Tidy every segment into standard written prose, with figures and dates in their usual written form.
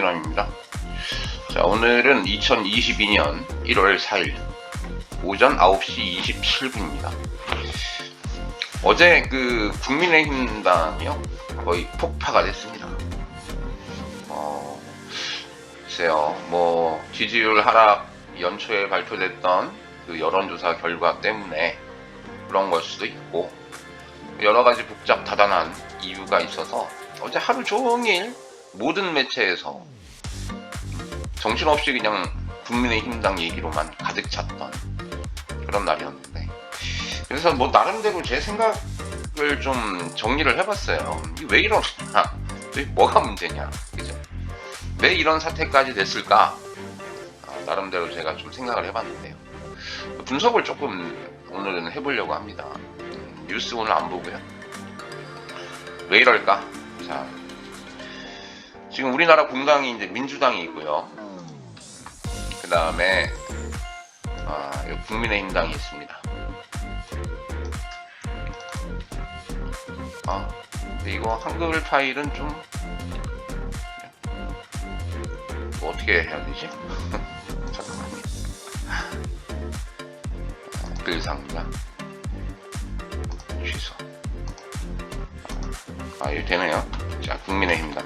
사람입니다. 자, 오늘은 2022년 1월 4일 오전 9시 27분입니다. 어제 그 국민의힘당이요 거의 폭파가 됐습니다. 글쎄요, 뭐 지지율 하락 연초에 발표됐던 그 여론조사 결과 때문에 그런 걸 수도 있고 여러 가지 복잡 다단한 이유가 있어서 어제 하루 종일 모든 매체에서 정신없이 그냥 국민의힘당 얘기로만 가득 찼던 그런 날이었는데, 그래서 뭐 나름대로 제 생각을 좀 정리를 해봤어요. 왜 이러냐, 뭐가 문제냐, 그죠? 왜 이런 사태까지 됐을까? 나름대로 제가 좀 생각을 해봤는데요. 분석을 조금 오늘은 해보려고 합니다. 뉴스 오늘 안 보고요. 왜 이럴까? 자, 지금 우리나라 공당이 이제 민주당이 있고요. 그 다음에 국민의힘당이 있습니다. 근데 이거 한글 파일은 좀 뭐 어떻게 해야 되지? 잠깐만요. 글상자 취소. 이거 되네요. 자, 국민의힘당.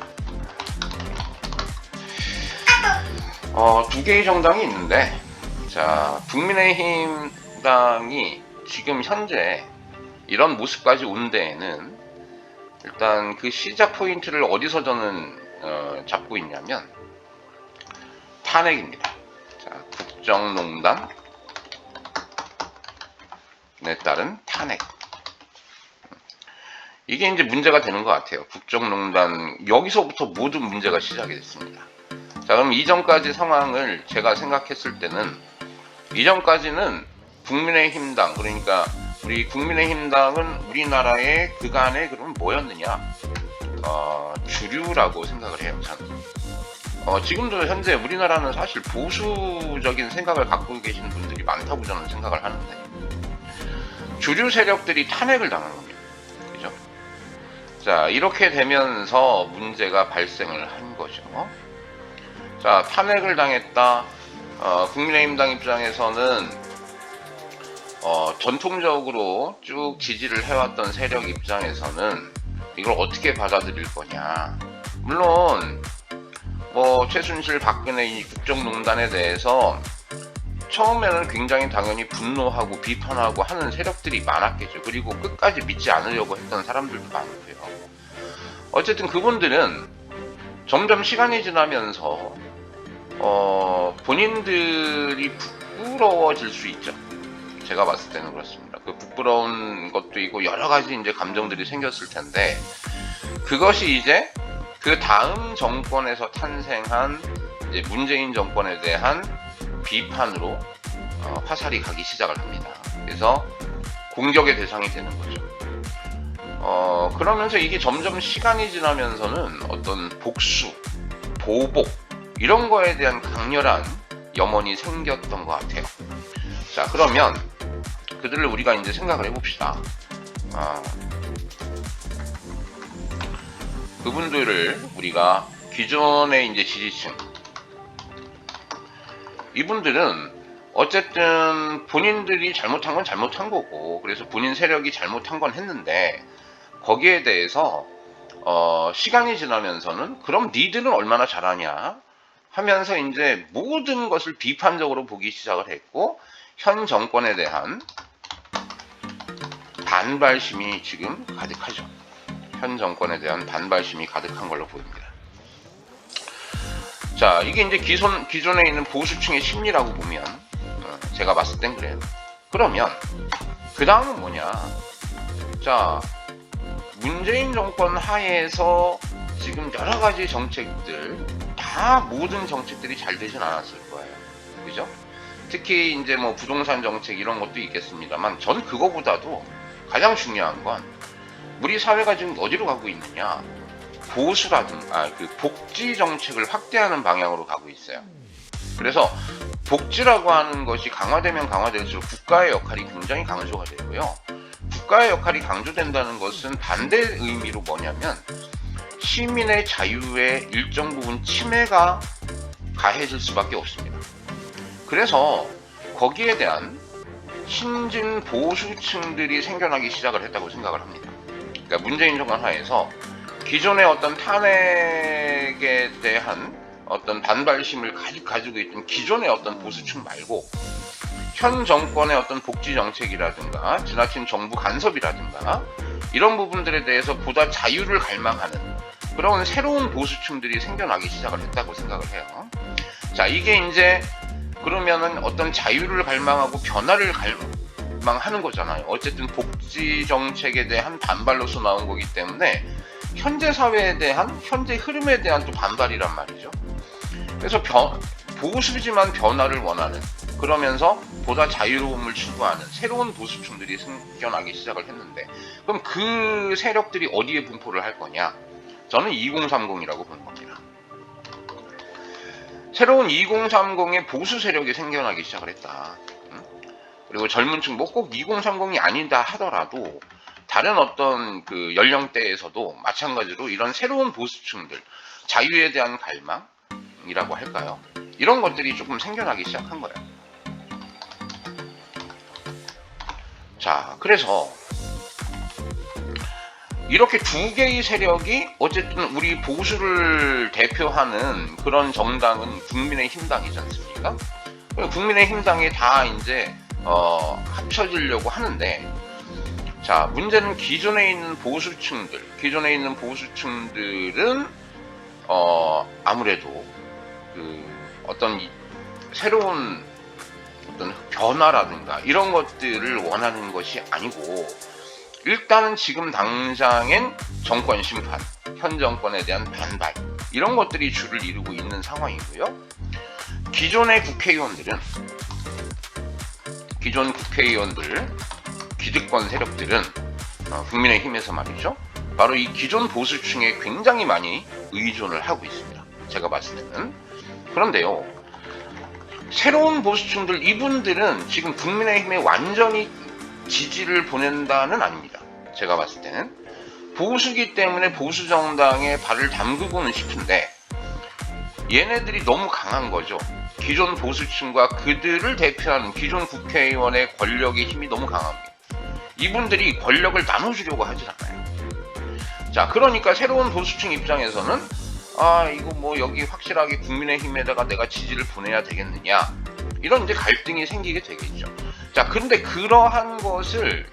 두 개의 정당이 있는데, 자, 국민의힘당이 지금 현재 이런 모습까지 온 데에는 일단 그 시작 포인트를 어디서 저는 잡고 있냐면 탄핵입니다. 자, 국정농단에 따른 탄핵. 이게 이제 문제가 되는 것 같아요. 국정농단, 여기서부터 모든 문제가 시작이 됐습니다. 자, 그럼 이전까지 상황을 제가 생각했을 때는, 이전까지는 국민의힘당, 그러니까 우리 국민의힘당은 우리나라의 그간에 그러면 뭐였느냐? 주류라고 생각을 해요, 저는. 지금도 현재 우리나라는 사실 보수적인 생각을 갖고 계시는 분들이 많다고 저는 생각을 하는데, 주류 세력들이 탄핵을 당한 겁니다. 그죠? 자, 이렇게 되면서 문제가 발생을 한 거죠. 자, 탄핵을 당했다. 국민의힘당 입장에서는 전통적으로 쭉 지지를 해왔던 세력 입장에서는 이걸 어떻게 받아들일 거냐. 물론 뭐 최순실, 박근혜 이 국정농단에 대해서 처음에는 굉장히 당연히 분노하고 비판하고 하는 세력들이 많았겠죠. 그리고 끝까지 믿지 않으려고 했던 사람들도 많고요. 어쨌든 그분들은 점점 시간이 지나면서 본인들이 부끄러워질 수 있죠. 제가 봤을 때는 그렇습니다. 그 부끄러운 것도 있고 여러 가지 이제 감정들이 생겼을 텐데, 그것이 이제 그 다음 정권에서 탄생한 이제 문재인 정권에 대한 비판으로 화살이 가기 시작을 합니다. 그래서 공격의 대상이 되는 거죠. 그러면서 이게 점점 시간이 지나면서는 어떤 복수, 보복 이런 거에 대한 강렬한 염원이 생겼던 것 같아요. 자, 그러면 그들을 우리가 이제 생각을 해봅시다. 그분들을 우리가 기존의 이제 지지층, 이분들은 어쨌든 본인들이 잘못한 건 잘못한 거고, 그래서 본인 세력이 잘못한 건 했는데, 거기에 대해서 시간이 지나면서는 그럼 니들은 얼마나 잘하냐 하면서 이제 모든 것을 비판적으로 보기 시작을 했고, 현 정권에 대한 반발심이 지금 가득하죠. 현 정권에 대한 반발심이 가득한 걸로 보입니다. 자, 이게 이제 기존에 있는 보수층의 심리라고 보면 제가 봤을 땐 그래요. 그러면 그 다음은 뭐냐? 자, 문재인 정권 하에서 지금 여러 가지 정책들, 다 모든 정책들이 잘 되진 않았을 거예요. 그죠? 특히 이제 뭐 부동산 정책 이런 것도 있겠습니다만, 전 그거보다도 가장 중요한 건 우리 사회가 지금 어디로 가고 있느냐? 그 복지 정책을 확대하는 방향으로 가고 있어요. 그래서 복지라고 하는 것이 강화되면 강화될수록 국가의 역할이 굉장히 강조가 되고요. 국가의 역할이 강조된다는 것은 반대 의미로 뭐냐면, 시민의 자유의 일정 부분 침해가 가해질 수밖에 없습니다. 그래서 거기에 대한 신진 보수층들이 생겨나기 시작을 했다고 생각을 합니다. 그러니까 문재인 정권 하에서 기존의 어떤 탄핵에 대한 어떤 반발심을 가지고 있던 기존의 어떤 보수층 말고 현 정권의 어떤 복지 정책이라든가 지나친 정부 간섭이라든가 이런 부분들에 대해서 보다 자유를 갈망하는 그런 새로운 보수층들이 생겨나기 시작을 했다고 생각을 해요. 자, 이게 이제 그러면은 어떤 자유를 갈망하고 변화를 갈망하는 거잖아요. 어쨌든 복지 정책에 대한 반발로서 나온 거기 때문에 현재 사회에 대한 현재 흐름에 대한 또 반발이란 말이죠. 그래서 보수지만 변화를 원하는 그러면서 보다 자유로움을 추구하는 새로운 보수층들이 생겨나기 시작을 했는데 그럼 그 세력들이 어디에 분포를 할 거냐? 저는 2030이라고 보는 겁니다. 새로운 2030의 보수 세력이 생겨나기 시작을 했다. 그리고 젊은 층, 뭐 꼭 2030이 아니다 하더라도 다른 어떤 그 연령대에서도 마찬가지로 이런 새로운 보수층들, 자유에 대한 갈망이라고 할까요? 이런 것들이 조금 생겨나기 시작한 거예요. 자, 그래서 이렇게 두 개의 세력이 어쨌든 우리 보수를 대표하는 그런 정당은 국민의힘당이지 않습니까? 국민의힘당이 다 이제 합쳐지려고 하는데, 자, 문제는 기존에 있는 보수층들은 아무래도 그 어떤 새로운 어떤 변화라든가 이런 것들을 원하는 것이 아니고 일단은 지금 당장엔 정권 심판, 현 정권에 대한 반발 이런 것들이 주를 이루고 있는 상황이고요. 기존의 국회의원들, 기득권 세력들은 국민의힘에서 말이죠. 바로 이 기존 보수층에 굉장히 많이 의존을 하고 있습니다. 제가 봤을 때는. 그런데요. 새로운 보수층들 이분들은 지금 국민의힘에 완전히 지지를 보낸다는 아닙니다. 제가 봤을 때는 보수기 때문에 보수 정당에 발을 담그고는 싶은데 얘네들이 너무 강한 거죠. 기존 보수층과 그들을 대표하는 기존 국회의원의 권력의 힘이 너무 강합니다. 이분들이 권력을 나눠주려고 하질 않아요. 자, 그러니까 새로운 보수층 입장에서는 이거 뭐 여기 확실하게 국민의힘에다가 내가 지지를 보내야 되겠느냐 이런 이제 갈등이 생기게 되겠죠. 자, 근데 그러한 것을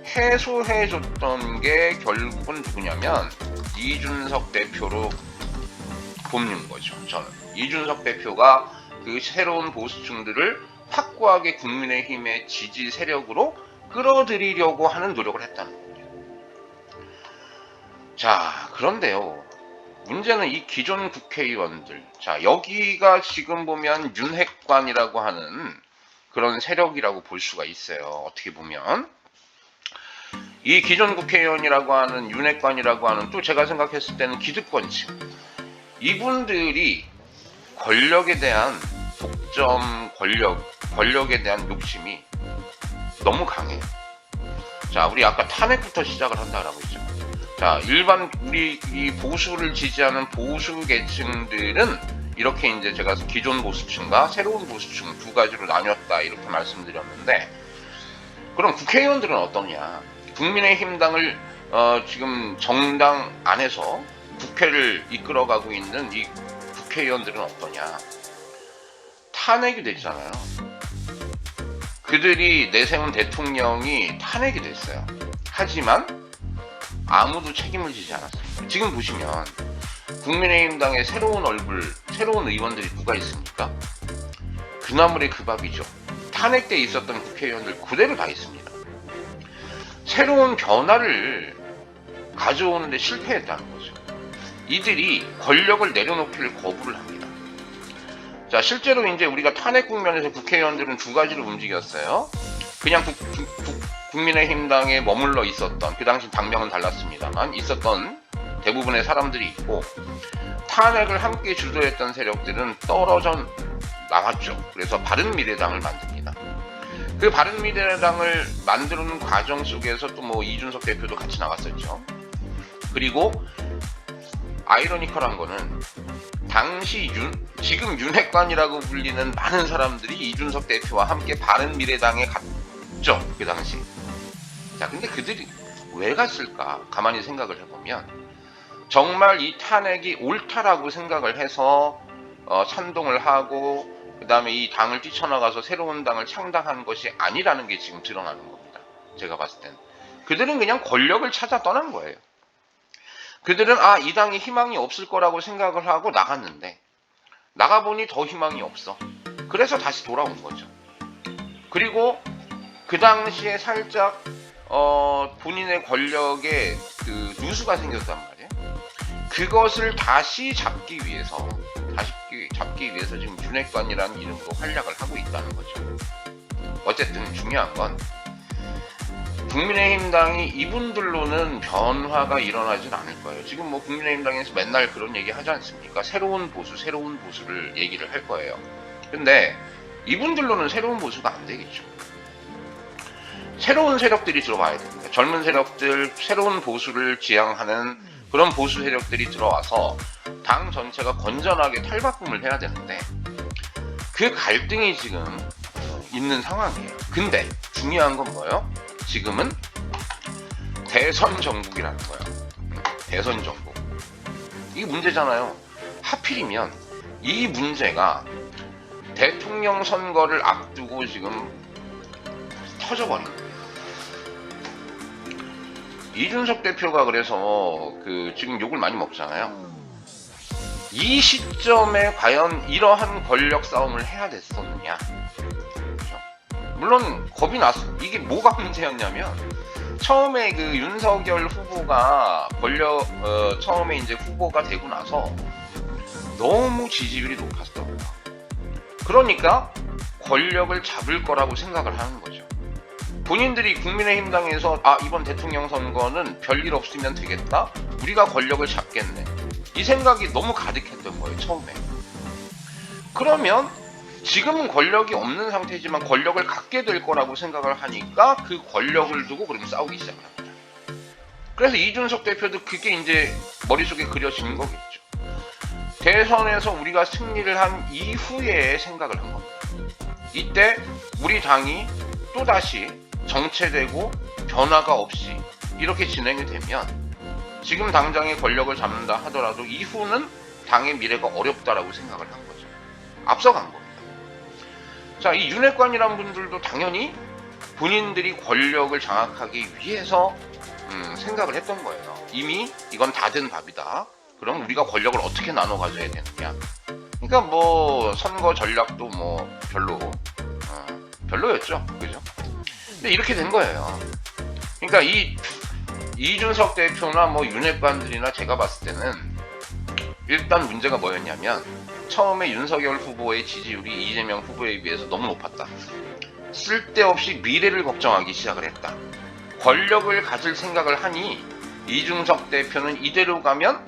해소해줬던 게 결국은 누구냐면 이준석 대표로 보는 거죠. 저는 이준석 대표가 그 새로운 보수층들을 확고하게 국민의힘의 지지 세력으로 끌어들이려고 하는 노력을 했다는 겁니다. 자, 그런데요. 문제는 이 기존 국회의원들, 자, 여기가 지금 보면 윤핵관이라고 하는 그런 세력이라고 볼 수가 있어요. 어떻게 보면 이 기존 국회의원이라고 하는 윤핵관이라고 하는 또 제가 생각했을 때는 기득권층, 이분들이 권력에 대한 독점 권력에 대한 욕심이 너무 강해요. 자, 우리 아까 탄핵부터 시작을 한다라고 했죠. 자, 일반 우리 이 보수를 지지하는 보수 계층들은 이렇게 이제 제가 기존 보수층과 새로운 보수층 두 가지로 나뉘었다 이렇게 말씀드렸는데, 그럼 국회의원들은 어떠냐? 국민의힘당을 지금 정당 안에서 국회를 이끌어가고 있는 이 국회의원들은 어떠냐? 탄핵이 됐잖아요. 그들이 내세운 대통령이 탄핵이 됐어요. 하지만 아무도 책임을 지지 않았습니다. 지금 보시면 국민의힘당의 새로운 얼굴, 새로운 의원들이 누가 있습니까? 그나물의 그 밥이죠. 탄핵 때 있었던 국회의원들 그대로 다 있습니다. 새로운 변화를 가져오는데 실패했다는 거죠. 이들이 권력을 내려놓기를 거부를 합니다. 자, 실제로 이제 우리가 탄핵 국면에서 국회의원들은 두 가지로 움직였어요. 그냥 국민의힘당에 머물러 있었던, 그 당시 당명은 달랐습니다만 있었던 대부분의 사람들이 있고, 탄핵을 함께 주도했던 세력들은 떨어져 나왔죠. 그래서 바른미래당을 만듭니다. 그 바른미래당을 만드는 과정 속에서 또 뭐 이준석 대표도 같이 나왔었죠. 그리고 아이러니컬한 거는 당시 지금 윤핵관이라고 불리는 많은 사람들이 이준석 대표와 함께 바른미래당에 갔죠. 그 당시. 자, 근데 그들이 왜 갔을까? 가만히 생각을 해보면 정말 이 탄핵이 옳다라고 생각을 해서 찬동을 하고 그 다음에 이 당을 뛰쳐나가서 새로운 당을 창당한 것이 아니라는 게 지금 드러나는 겁니다. 제가 봤을 땐. 그들은 그냥 권력을 찾아 떠난 거예요. 그들은 이 당이 희망이 없을 거라고 생각을 하고 나갔는데 나가보니 더 희망이 없어. 그래서 다시 돌아온 거죠. 그리고 그 당시에 살짝 본인의 권력에 그 누수가 생겼단 말이에요. 그것을 다시 잡기 위해서 지금 윤핵관이라는 이름으로 활약을 하고 있다는 거죠. 어쨌든 중요한 건 국민의힘당이 이분들로는 변화가 일어나진 않을 거예요. 지금 뭐 국민의힘당에서 맨날 그런 얘기 하지 않습니까? 새로운 보수를 얘기를 할 거예요. 근데 이분들로는 새로운 보수가 안 되겠죠. 새로운 세력들이 들어와야 됩니다. 젊은 세력들, 새로운 보수를 지향하는 그런 보수 세력들이 들어와서 당 전체가 건전하게 탈바꿈을 해야 되는데 그 갈등이 지금 있는 상황이에요. 근데 중요한 건 뭐예요? 지금은 대선 정국이라는 거예요. 대선 정국. 이게 문제잖아요. 하필이면 이 문제가 대통령 선거를 앞두고 지금 터져버린 거예요. 이준석 대표가 그래서 지금 욕을 많이 먹잖아요. 이 시점에 과연 이러한 권력 싸움을 해야 됐었느냐. 그렇죠? 물론 겁이 났어. 이게 뭐가 문제였냐면 처음에 그 윤석열 후보가 처음에 이제 후보가 되고 나서 너무 지지율이 높았어요. 그러니까 권력을 잡을 거라고 생각을 하는 거죠. 본인들이 국민의힘당에서 이번 대통령 선거는 별일 없으면 되겠다. 우리가 권력을 잡겠네. 이 생각이 너무 가득했던 거예요. 처음에. 그러면 지금은 권력이 없는 상태지만 권력을 갖게 될 거라고 생각을 하니까 그 권력을 두고 그럼 싸우기 시작합니다. 그래서 이준석 대표도 그게 이제 머릿속에 그려진 거겠죠. 대선에서 우리가 승리를 한 이후에 생각을 한 겁니다. 이때 우리 당이 또다시 정체되고 변화가 없이 이렇게 진행이 되면 지금 당장의 권력을 잡는다 하더라도 이후는 당의 미래가 어렵다라고 생각을 한 거죠. 앞서간 겁니다. 자, 이 윤핵관이란 분들도 당연히 본인들이 권력을 장악하기 위해서 생각을 했던 거예요. 이미 이건 다 된 밥이다. 그럼 우리가 권력을 어떻게 나눠 가져야 되느냐. 그러니까 뭐 선거 전략도 뭐 별로였죠. 그죠? 근데 이렇게 된 거예요. 그러니까 이준석 대표나 뭐 윤핵관들이나 제가 봤을 때는 일단 문제가 뭐였냐면 처음에 윤석열 후보의 지지율이 이재명 후보에 비해서 너무 높았다. 쓸데없이 미래를 걱정하기 시작을 했다. 권력을 가질 생각을 하니 이준석 대표는 이대로 가면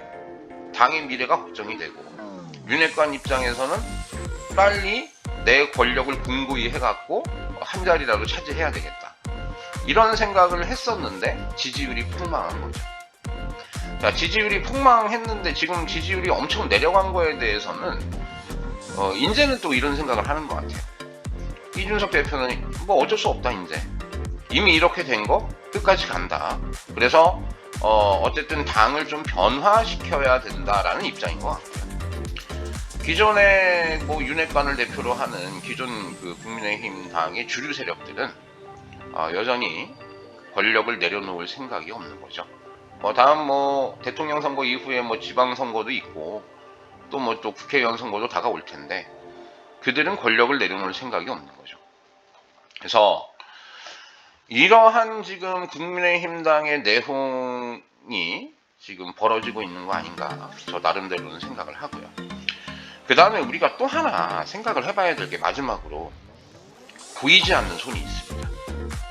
당의 미래가 걱정이 되고 윤핵관 입장에서는 빨리 내 권력을 공고히 해갖고 한 자리라도 차지해야 되겠다. 이런 생각을 했었는데 지지율이 폭망한 거죠. 자, 지지율이 폭망했는데 지금 지지율이 엄청 내려간 거에 대해서는 이제는 또 이런 생각을 하는 것 같아요. 이준석 대표는 뭐 어쩔 수 없다. 이제 이미 이렇게 된 거 끝까지 간다. 그래서 어쨌든 당을 좀 변화시켜야 된다라는 입장인 것 같아요. 기존에 뭐 윤핵관을 대표로 하는 기존 그 국민의힘 당의 주류 세력들은 여전히 권력을 내려놓을 생각이 없는 거죠. 다음 뭐 대통령 선거 이후에 뭐 지방 선거도 있고 또 뭐 또 국회의원 선거도 다가올 텐데 그들은 권력을 내려놓을 생각이 없는 거죠. 그래서 이러한 지금 국민의힘당의 내홍이 지금 벌어지고 있는 거 아닌가 저 나름대로는 생각을 하고요. 그 다음에 우리가 또 하나 생각을 해봐야 될 게 마지막으로 보이지 않는 손이 있습니다.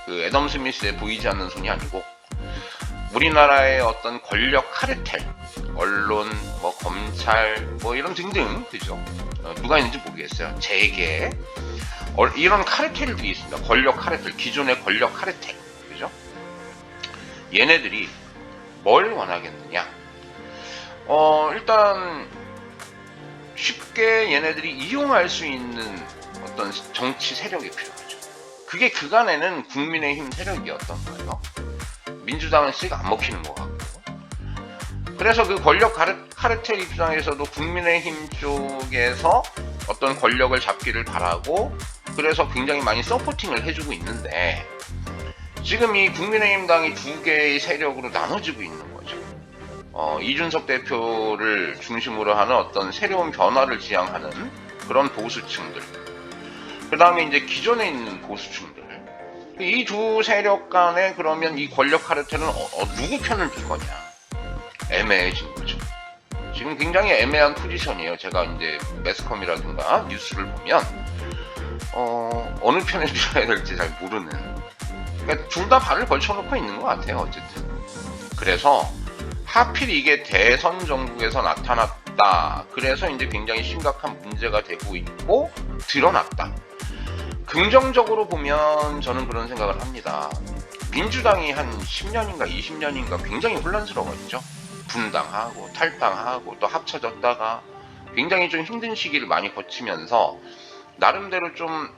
그 애덤 스미스의 보이지 않는 손이 아니고 우리나라의 어떤 권력 카르텔, 언론, 뭐 검찰, 뭐 이런 등등, 그죠? 누가 있는지 모르겠어요. 재계 이런 카르텔들이 있습니다. 권력 카르텔, 기존의 권력 카르텔, 그죠? 얘네들이 뭘 원하겠느냐? 일단 쉽게 얘네들이 이용할 수 있는 어떤 정치 세력이 필요하죠. 그게 그간에는 국민의힘 세력이었던 거예요. 민주당은 씩 안 먹히는 것 같고. 그래서 그 권력 카르텔 입장에서도 국민의힘 쪽에서 어떤 권력을 잡기를 바라고, 그래서 굉장히 많이 서포팅을 해주고 있는데, 지금 이 국민의힘 당이 두 개의 세력으로 나눠지고 있는 거죠. 이준석 대표를 중심으로 하는 어떤 새로운 변화를 지향하는 그런 보수층들, 그 다음에 이제 기존에 있는 보수층들, 이 두 세력 간에 그러면 이 권력 카르텔은 누구 편을 들 거냐, 애매해진 거죠. 지금 굉장히 애매한 포지션이에요. 제가 이제 매스컴이라든가 뉴스를 보면 어느 편에 들어야 될지 잘 모르는, 그러니까 둘 다 발을 걸쳐놓고 있는 것 같아요. 어쨌든 그래서 하필 이게 대선 정국에서 나타났다. 그래서 이제 굉장히 심각한 문제가 되고 있고 드러났다. 긍정적으로 보면 저는 그런 생각을 합니다. 민주당이 한 10년인가 20년인가 굉장히 혼란스러웠죠. 분당하고 탈당하고 또 합쳐졌다가 굉장히 좀 힘든 시기를 많이 거치면서 나름대로 좀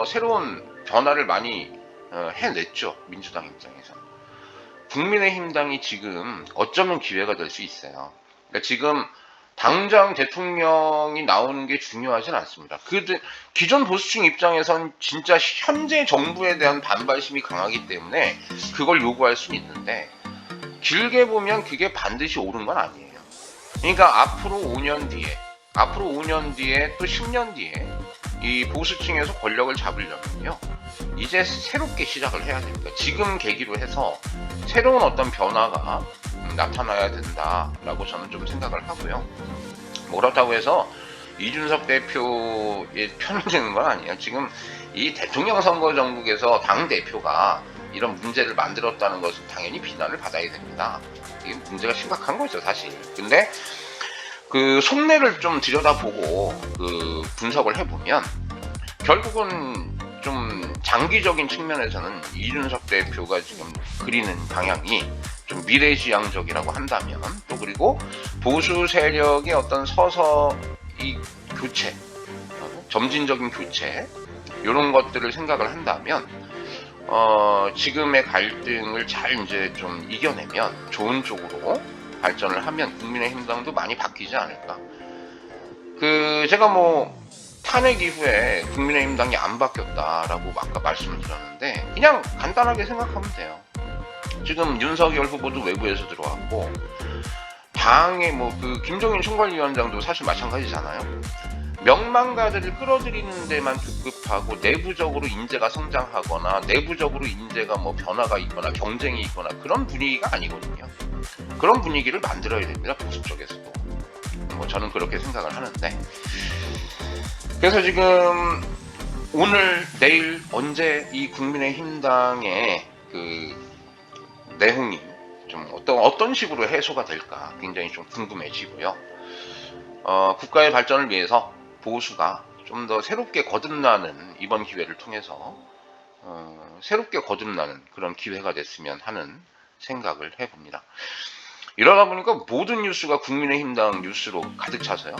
새로운 변화를 많이 해냈죠. 민주당 입장에서. 국민의힘당이 지금 어쩌면 기회가 될 수 있어요. 그러니까 지금 당장 대통령이 나오는 게 중요하진 않습니다. 기존 보수층 입장에선 진짜 현재 정부에 대한 반발심이 강하기 때문에 그걸 요구할 수는 있는데, 길게 보면 그게 반드시 옳은 건 아니에요. 그러니까 앞으로 5년 뒤에 또 10년 뒤에 이 보수층에서 권력을 잡으려면요, 이제 새롭게 시작을 해야 됩니다. 지금 계기로 해서 새로운 어떤 변화가 나타나야 된다라고 저는 좀 생각을 하고요. 뭐 그렇다고 해서 이준석 대표의 편을 드는 건 아니에요. 지금 이 대통령 선거 전국에서 당 대표가 이런 문제를 만들었다는 것은 당연히 비난을 받아야 됩니다. 이게 문제가 심각한 거죠, 사실. 근데 그 속내를 좀 들여다보고 그 분석을 해보면 결국은 좀 장기적인 측면에서는 이준석 대표가 지금 그리는 방향이 좀 미래지향적이라고 한다면, 또 그리고 보수 세력의 어떤 서서히 교체, 점진적인 교체, 이런 것들을 생각을 한다면 지금의 갈등을 잘 이제 좀 이겨내면 좋은 쪽으로 발전을 하면 국민의힘당도 많이 바뀌지 않을까. 제가 뭐 탄핵 이후에 국민의힘당이 안 바뀌었다라고 아까 말씀을 드렸는데, 그냥 간단하게 생각하면 돼요. 지금 윤석열 후보도 외부에서 들어왔고, 당의 뭐 그 김종인 총괄위원장도 사실 마찬가지잖아요. 명망가들을 끌어들이는 데만 급급하고 내부적으로 인재가 성장하거나 내부적으로 인재가 뭐 변화가 있거나 경쟁이 있거나 그런 분위기가 아니거든요. 그런 분위기를 만들어야 됩니다. 보수 쪽에서도. 뭐 저는 그렇게 생각을 하는데, 그래서 지금 오늘 내일 언제 이 국민의힘당의 그 내용이 좀 어떤 식으로 해소가 될까 굉장히 좀 궁금해지고요. 국가의 발전을 위해서 보수가 좀 더 새롭게 거듭나는, 이번 기회를 통해서 새롭게 거듭나는 그런 기회가 됐으면 하는 생각을 해봅니다. 이러다 보니까 모든 뉴스가 국민의힘당 뉴스로 가득 차서요.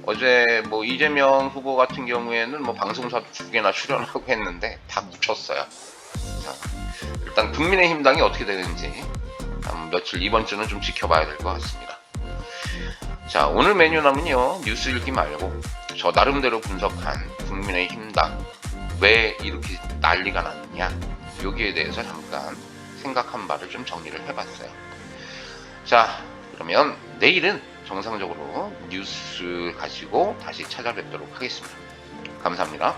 어제 뭐 이재명 후보 같은 경우에는 뭐 방송사도 2개나 출연하고 했는데 다 묻혔어요. 자, 일단 국민의힘당이 어떻게 되는지 며칠 이번 주는 좀 지켜봐야 될 것 같습니다. 자, 오늘 메뉴남은요, 뉴스 읽기 말고 저 나름대로 분석한 국민의힘당 왜 이렇게 난리가 났느냐, 여기에 대해서 잠깐 생각한 바를 좀 정리를 해봤어요. 자, 그러면 내일은 정상적으로 뉴스 가지고 다시 찾아뵙도록 하겠습니다. 감사합니다.